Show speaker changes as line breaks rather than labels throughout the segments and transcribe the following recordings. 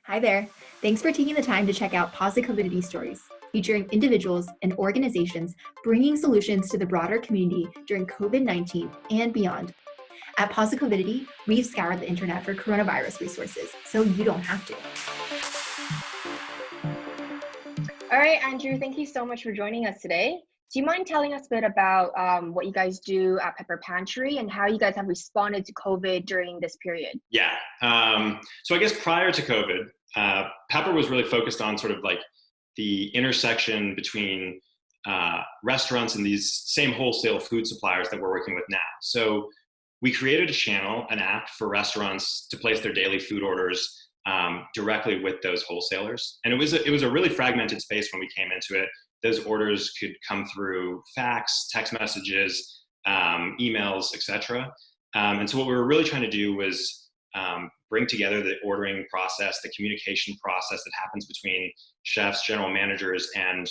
Hi there. Thanks for taking the time to check out Posicovidity Stories, featuring individuals and organizations bringing solutions to the broader community during COVID-19 and beyond. At Posicovidity, we've scoured the internet for coronavirus resources, so you don't have to.
All right, Andrew, thank you so much for joining us today. Do you mind telling us a bit about what you guys do at Pepper Pantry and how you guys have responded to COVID during this period?
Yeah. So I guess prior to COVID, Pepper was really focused on sort of like the intersection between restaurants and these same wholesale food suppliers that we're working with now. So we created a channel, an app for restaurants to place their daily food orders directly with those wholesalers. And it was a really fragmented space when we came into it. Those orders could come through fax, text messages, emails, etc. And so what we were really trying to do was bring together the ordering process, the communication process that happens between chefs, general managers, and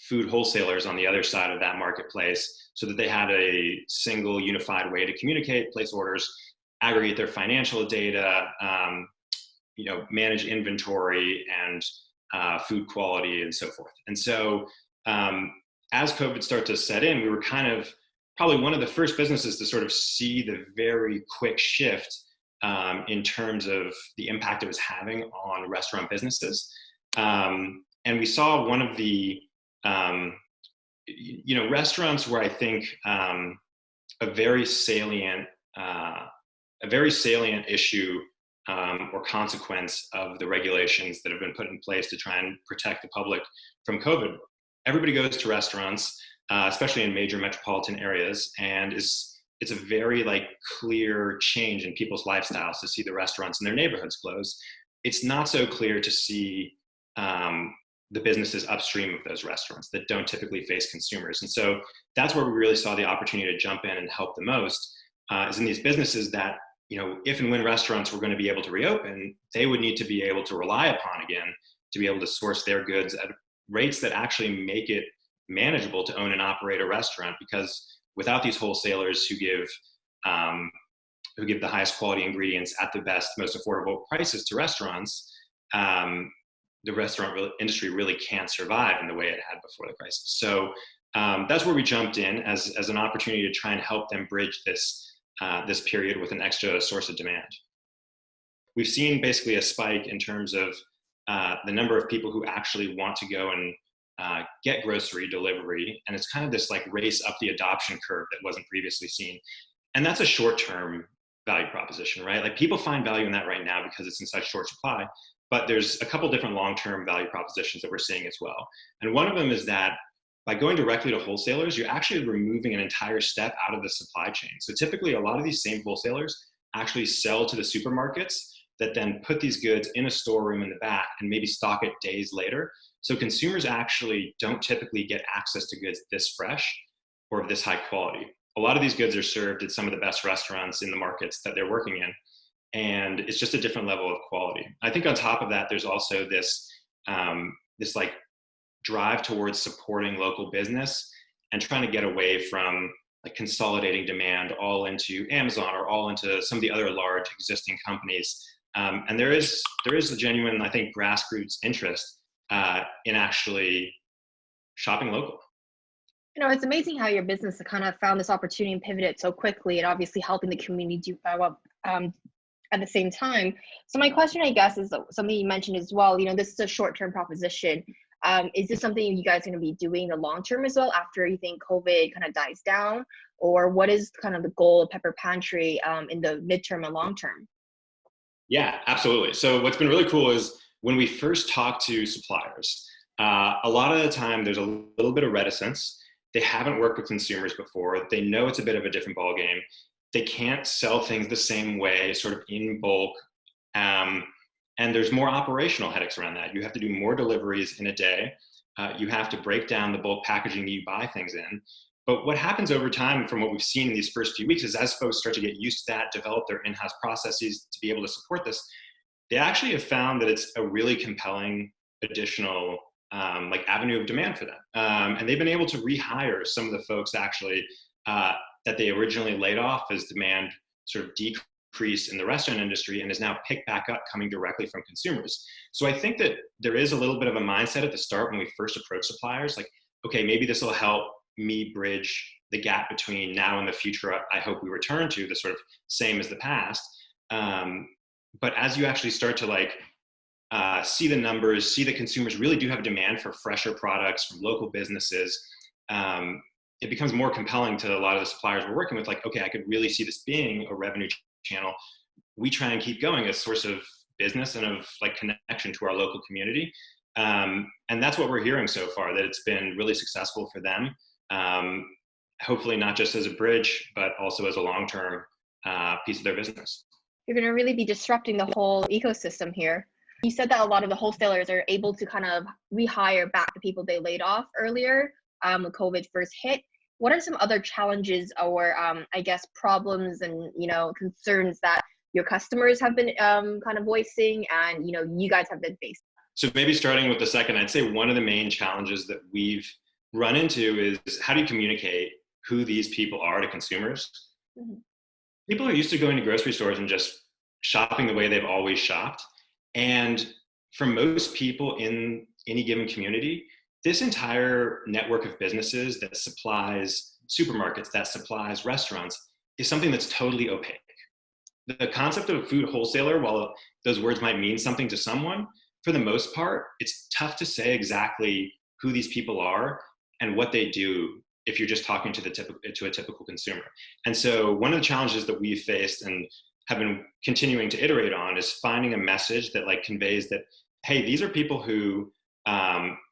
food wholesalers on the other side of that marketplace, so that they had a single unified way to communicate, place orders, aggregate their financial data, manage inventory and food quality and so forth. And so as COVID started to set in, we were kind of probably one of the first businesses to sort of see the very quick shift in terms of the impact it was having on restaurant businesses. And we saw one of the, restaurants where I think a very salient issue or consequence of the regulations that have been put in place to try and protect the public from COVID. Everybody goes to restaurants, especially in major metropolitan areas, and it's a very clear change in people's lifestyles to see the restaurants in their neighborhoods close. It's not so clear to see the businesses upstream of those restaurants that don't typically face consumers. And so that's where we really saw the opportunity to jump in and help the most, is in these businesses that, if and when restaurants were going to be able to reopen, they would need to be able to rely upon again to be able to source their goods at rates that actually make it manageable to own and operate a restaurant. Because without these wholesalers who give the highest quality ingredients at the best, most affordable prices to restaurants, the restaurant industry really can't survive in the way it had before the crisis. So that's where we jumped in as an opportunity to try and help them bridge this period with an extra source of demand. We've seen basically a spike in terms of the number of people who actually want to go and get grocery delivery. And it's kind of this race up the adoption curve that wasn't previously seen. And that's a short-term value proposition, right? People find value in that right now because it's in such short supply, but there's a couple different long-term value propositions that we're seeing as well. And one of them is that by going directly to wholesalers, you're actually removing an entire step out of the supply chain. So typically a lot of these same wholesalers actually sell to the supermarkets that then put these goods in a storeroom in the back and maybe stock it days later. So consumers actually don't typically get access to goods this fresh or of this high quality. A lot of these goods are served at some of the best restaurants in the markets that they're working in. And it's just a different level of quality. I think on top of that, there's also this drive towards supporting local business and trying to get away from consolidating demand all into Amazon or all into some of the other large existing companies. And there is a genuine, I think, grassroots interest in actually shopping local.
It's amazing how your business kind of found this opportunity and pivoted so quickly, and obviously helping the community do well at the same time. So my question, I guess, is something you mentioned as well. This is a short-term proposition. Is this something you guys are going to be doing in the long term as well after you think COVID kind of dies down? Or what is kind of the goal of Pepper Pantry in the midterm and long term?
Yeah, absolutely. So what's been really cool is when we first talk to suppliers, a lot of the time there's a little bit of reticence. They haven't worked with consumers before. They know it's a bit of a different ballgame. They can't sell things the same way, sort of in bulk. And there's more operational headaches around that. You have to do more deliveries in a day. You have to break down the bulk packaging you buy things in. But what happens over time, from what we've seen in these first few weeks, is as folks start to get used to that, develop their in-house processes to be able to support this, they actually have found that it's a really compelling additional avenue of demand for them. And they've been able to rehire some of the folks actually that they originally laid off as demand sort of decreased decrease in the restaurant industry and is now picked back up coming directly from consumers. So I think that there is a little bit of a mindset at the start when we first approach suppliers, like, okay, maybe this will help me bridge the gap between now and the future I hope we return to, the sort of same as the past. But as you actually start to see the numbers, see that consumers really do have a demand for fresher products from local businesses, it becomes more compelling to a lot of the suppliers we're working with, like, okay, I could really see this being a revenue channel. We try and keep going as a source of business and of like connection to our local community. And that's what we're hearing so far, that it's been really successful for them. Hopefully not just as a bridge, but also as a long-term piece of their business.
You're going to really be disrupting the whole ecosystem here. You said that a lot of the wholesalers are able to kind of rehire back the people they laid off earlier when COVID first hit. What are some other challenges or I guess problems and concerns that your customers have been kind of voicing and you guys have been facing?
So maybe starting with the second, I'd say one of the main challenges that we've run into is how do you communicate who these people are to consumers? Mm-hmm. People are used to going to grocery stores and just shopping the way they've always shopped. And for most people in any given community, this entire network of businesses that supplies supermarkets, that supplies restaurants, is something that's totally opaque. The concept of a food wholesaler, while those words might mean something to someone, for the most part, it's tough to say exactly who these people are and what they do if you're just talking to a typical consumer. And so one of the challenges that we've faced and have been continuing to iterate on is finding a message that conveys that, hey, these are people who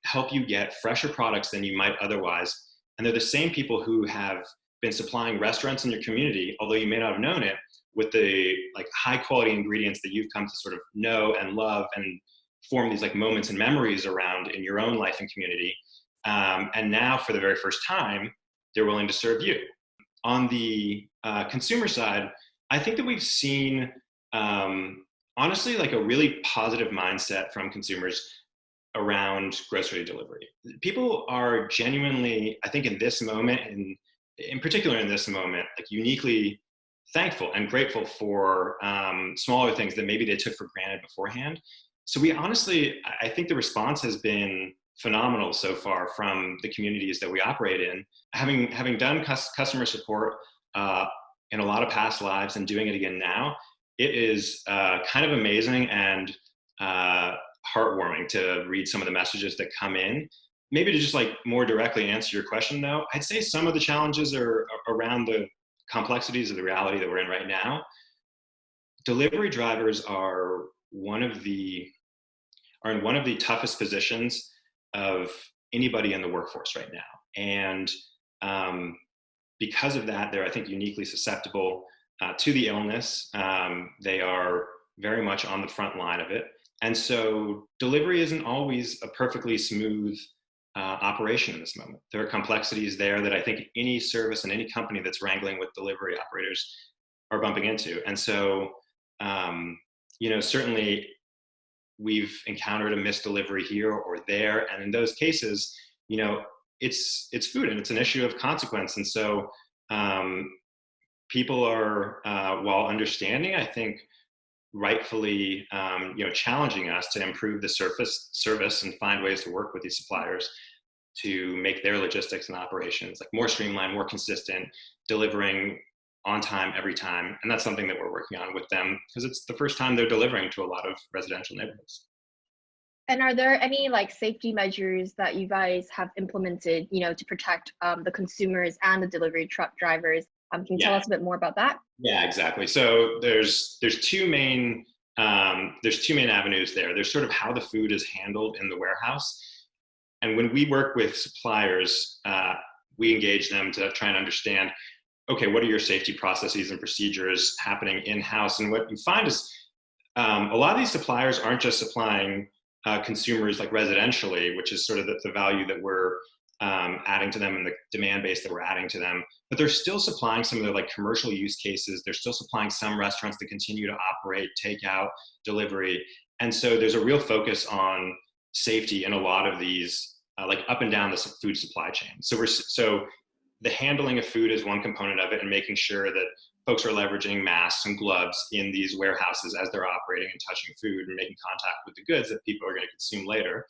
help you get fresher products than you might otherwise. And they're the same people who have been supplying restaurants in your community, although you may not have known it, with the high quality ingredients that you've come to sort of know and love and form these moments and memories around in your own life and community. And now for the very first time, they're willing to serve you. On the consumer side, I think that we've seen, honestly, a really positive mindset from consumers around grocery delivery. People are genuinely, I think in this moment, and in particular in this moment, uniquely thankful and grateful for smaller things that maybe they took for granted beforehand. So I think the response has been phenomenal so far from the communities that we operate in. Having done customer support in a lot of past lives and doing it again now, it is kind of amazing and heartwarming to read some of the messages that come in. Maybe to just more directly answer your question though, I'd say some of the challenges are around the complexities of the reality that we're in right now. Delivery drivers are in one of the toughest positions of anybody in the workforce right now. And because of that, they're, I think, uniquely susceptible to the illness. They are very much on the front line of it. And so delivery isn't always a perfectly smooth operation in this moment. There are complexities there that I think any service and any company that's wrangling with delivery operators are bumping into. And so, certainly we've encountered a missed delivery here or there. And in those cases, it's food and it's an issue of consequence. And so people are, while understanding, I think, rightfully, challenging us to improve the service and find ways to work with these suppliers to make their logistics and operations more streamlined, more consistent, delivering on time every time. And that's something that we're working on with them because it's the first time they're delivering to a lot of residential neighborhoods.
And are there any safety measures that you guys have implemented, to protect the consumers and the delivery truck drivers? Can you tell us a bit more about that?
Yeah, exactly. So there's two main avenues there. There's sort of how the food is handled in the warehouse. And when we work with suppliers, we engage them to try and understand, okay, what are your safety processes and procedures happening in-house? And what you find is a lot of these suppliers aren't just supplying consumers residentially, which is sort of the value that we're adding to them and the demand base that we're adding to them, but they're still supplying some of the commercial use cases. They're still supplying some restaurants that continue to operate, takeout, delivery. And so there's a real focus on safety in a lot of these, up and down the food supply chain. So the handling of food is one component of it, and making sure that folks are leveraging masks and gloves in these warehouses as they're operating and touching food and making contact with the goods that people are going to consume later.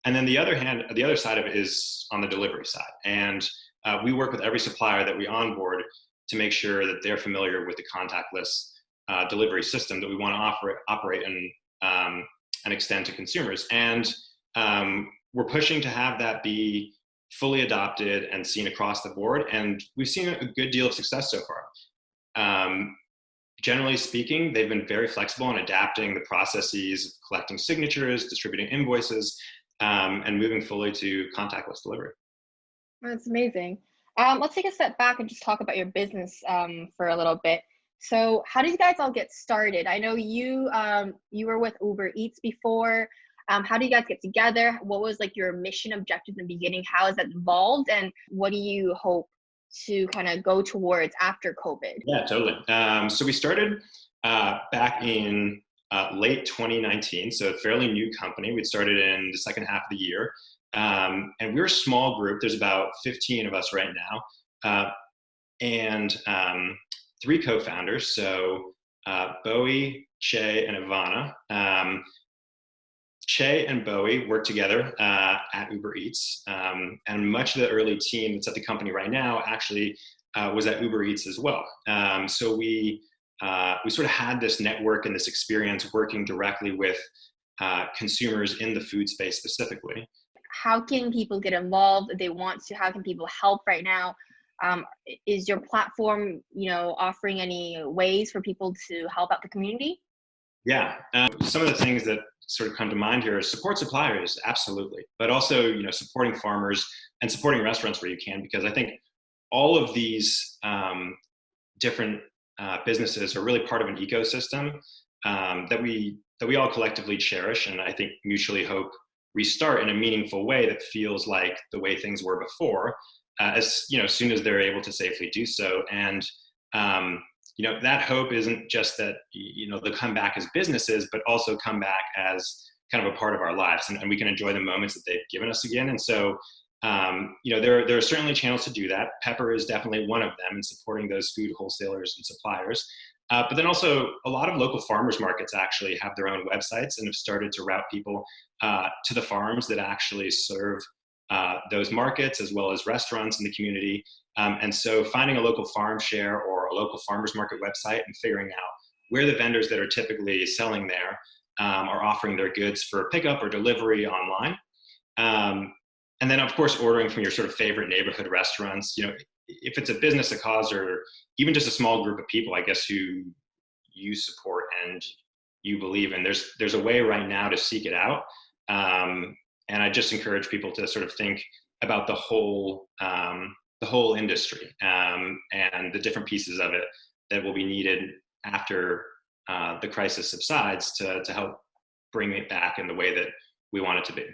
And then the other side of it is on the delivery side. And we work with every supplier that we onboard to make sure that they're familiar with the contactless delivery system that we want to operate and extend to consumers. And we're pushing to have that be fully adopted and seen across the board. And we've seen a good deal of success so far. Generally speaking, they've been very flexible in adapting the processes of collecting signatures, distributing invoices, and moving fully to contactless delivery.
That's amazing. Let's take a step back and just talk about your business for a little bit. So how did you guys all get started? I know you were with Uber Eats before. How did you guys get together? What was like your mission objective in the beginning? How has that evolved? And what do you hope to kind of go towards after COVID?
Yeah, totally. So we started back in late 2019, so a fairly new company. We'd started in the second half of the year. And we're a small group. There's about 15 of us right now. And 3 co-founders, so Bowie, Che, and Ivana. Che and Bowie worked together at Uber Eats, and much of the early team that's at the company right now actually was at Uber Eats as well. So we sort of had this network and this experience working directly with consumers in the food space specifically.
How can people get involved if they want to? How can people help right now? Is your platform, offering any ways for people to help out the community?
Yeah, some of the things that sort of come to mind here is support suppliers, absolutely, but also supporting farmers and supporting restaurants where you can, because I think all of these different businesses are really part of an ecosystem that we all collectively cherish, and I think mutually hope restart in a meaningful way that feels like the way things were before, as soon as they're able to safely do so. And that hope isn't just that they'll come back as businesses, but also come back as kind of a part of our lives, and we can enjoy the moments that they've given us again. And so there are certainly channels to do that. Pepper is definitely one of them in supporting those food wholesalers and suppliers. But then also a lot of local farmers markets actually have their own websites and have started to route people to the farms that actually serve those markets, as well as restaurants in the community. And so finding a local farm share or a local farmers market website and figuring out where the vendors that are typically selling there are offering their goods for pickup or delivery online. And then of course, ordering from your sort of favorite neighborhood restaurants. If it's a business, a cause, or even just a small group of people, I guess, who you support and you believe in, there's a way right now to seek it out. And I just encourage people to sort of think about the whole industry and the different pieces of it that will be needed after the crisis subsides to help bring it back in the way that we want it to be.